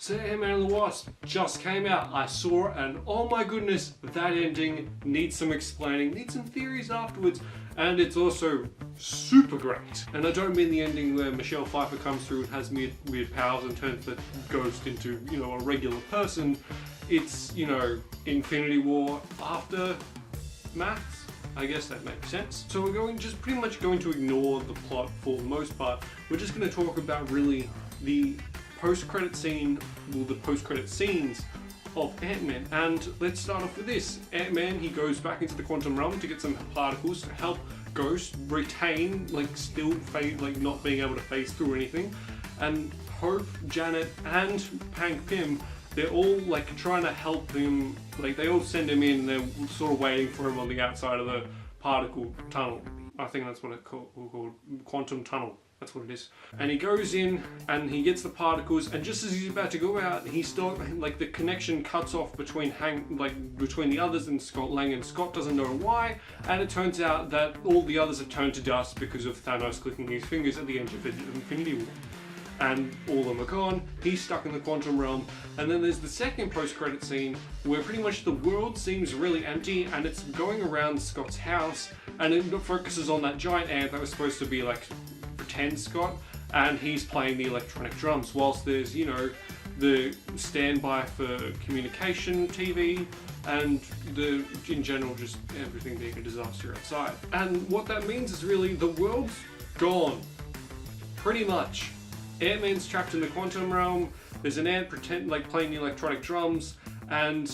So Ant-Man and the Wasp just came out. I saw it and oh my goodness, that ending needs some explaining, needs some theories afterwards, and it's also super great. And I don't mean the ending where Michelle Pfeiffer comes through and has weird powers and turns the ghost into, you know, a regular person. It's, you know, Infinity War after maths. I guess that makes sense. So we're just pretty much going to ignore the plot for the most part. We're just going to talk about really the post-credit scene, well, the post-credit scenes of Ant-Man. And let's start off with this. Ant-Man, he goes back into the quantum realm to get some particles to help Ghost retain, like, still not being able to phase through anything. And Hope, Janet, and Hank Pym, they're all like trying to help him, like they all send him in, they're sort of waiting for him on the outside of the particle tunnel. I think that's what it's called, quantum tunnel. That's what it is. And he goes in and he gets the particles, and just as he's about to go out, he the connection cuts off between between the others and Scott Lang, and Scott doesn't know why, and it turns out that all the others have turned to dust because of Thanos clicking his fingers at the end of Infinity War. And all of them are gone, he's stuck in the quantum realm, and then there's the second post-credit scene where pretty much the world seems really empty and it's going around Scott's house, and it focuses on that giant ant that was supposed to be like pretend Scott, and he's playing the electronic drums whilst there's, you know, the standby for communication TV and in general just everything being a disaster outside. And what that means is really the world's gone, pretty much. Ant-Man's trapped in the quantum realm, there's an ant playing the electronic drums, and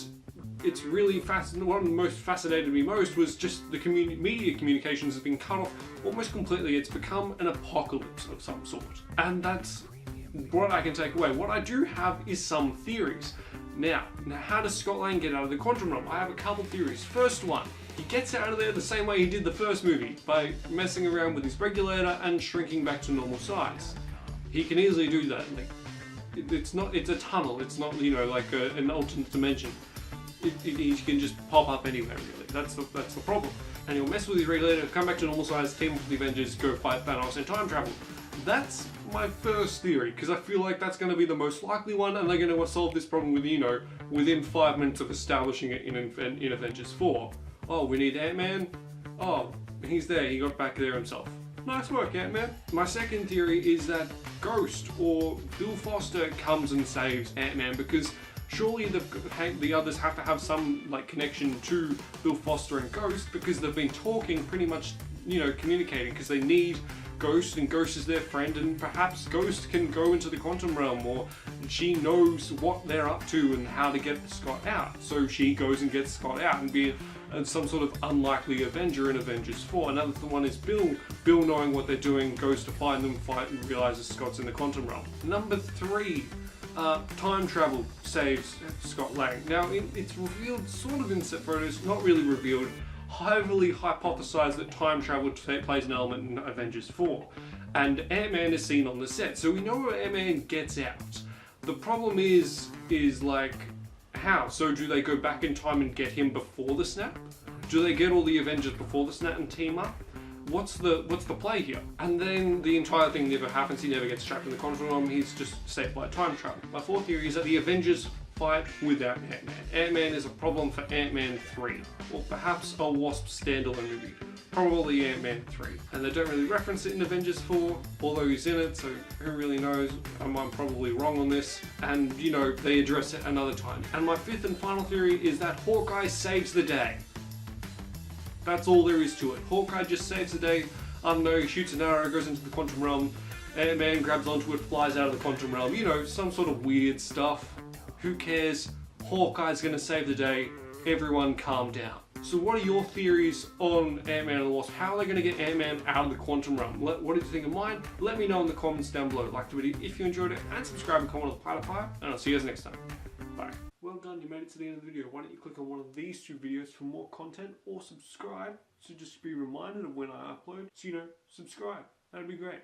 it's really fascinating. What most fascinated me most was just the media communications have been cut off almost completely. It's become an apocalypse of some sort. And that's what I can take away. What I do have is some theories. Now how does Scott Lang get out of the quantum realm? I have a couple theories. First one, he gets out of there the same way he did the first movie, by messing around with his regulator and shrinking back to normal size. He can easily do that. Like, it's a tunnel. It's not, you know, like an alternate dimension. He can just pop up anywhere, really. That's the problem. And he'll mess with his regulator, come back to normal size, team up with the Avengers, go fight Thanos, and time travel. That's my first theory, because I feel like that's going to be the most likely one, and they're going to solve this problem with, you know, within 5 minutes of establishing it in Avengers 4. Oh, we need Ant-Man? Oh, he's there. He got back there himself. Nice work, Ant-Man. My second theory is that Ghost or Bill Foster comes and saves Ant-Man, because surely the others have to have some like connection to Bill Foster and Ghost, because they've been talking pretty much, you know, communicating, because they need Ghost, and Ghost is their friend, and perhaps Ghost can go into the quantum realm, or she knows what they're up to and how to get Scott out. So she goes and gets Scott out and be some sort of unlikely Avenger in Avengers 4. Another one is Bill knowing what they're doing, goes to find them, fight, and realizes Scott's in the quantum realm. Number 3, time travel saves Scott Lang. Now it's revealed sort of in set photos, not really revealed, heavily hypothesized that time travel plays an element in Avengers 4. And Ant-Man is seen on the set, so we know where Ant-Man gets out. The problem is like, how? So do they go back in time and get him before the snap? Do they get all the Avengers before the snap and team up? What's the play here? And then the entire thing never happens. He never gets trapped in the quantum realm. He's just saved by time travel. My fourth theory is that the Avengers fight without Ant-Man. Ant-Man is a problem for Ant-Man 3, or perhaps a Wasp standalone movie. Probably Ant-Man 3. And they don't really reference it in Avengers 4, although he's in it, so who really knows? I'm probably wrong on this. And, you know, they address it another time. And my fifth and final theory is that Hawkeye saves the day. That's all there is to it. Hawkeye just saves the day. I don't know, he shoots an arrow, goes into the quantum realm, Ant-Man grabs onto it, flies out of the quantum realm. You know, some sort of weird stuff. Who cares? Hawkeye's gonna save the day. Everyone calm down. So what are your theories on Ant-Man and the Wasp? How are they gonna get Ant-Man out of the quantum realm? What did you think of mine? Let me know in the comments down below. Like the video if you enjoyed it, and subscribe and comment on the Platypus, and I'll see you guys next time. Bye. Well done, you made it to the end of the video. Why don't you click on one of these 2 videos for more content, or subscribe, so just be reminded of when I upload. So, you know, subscribe. That'd be great.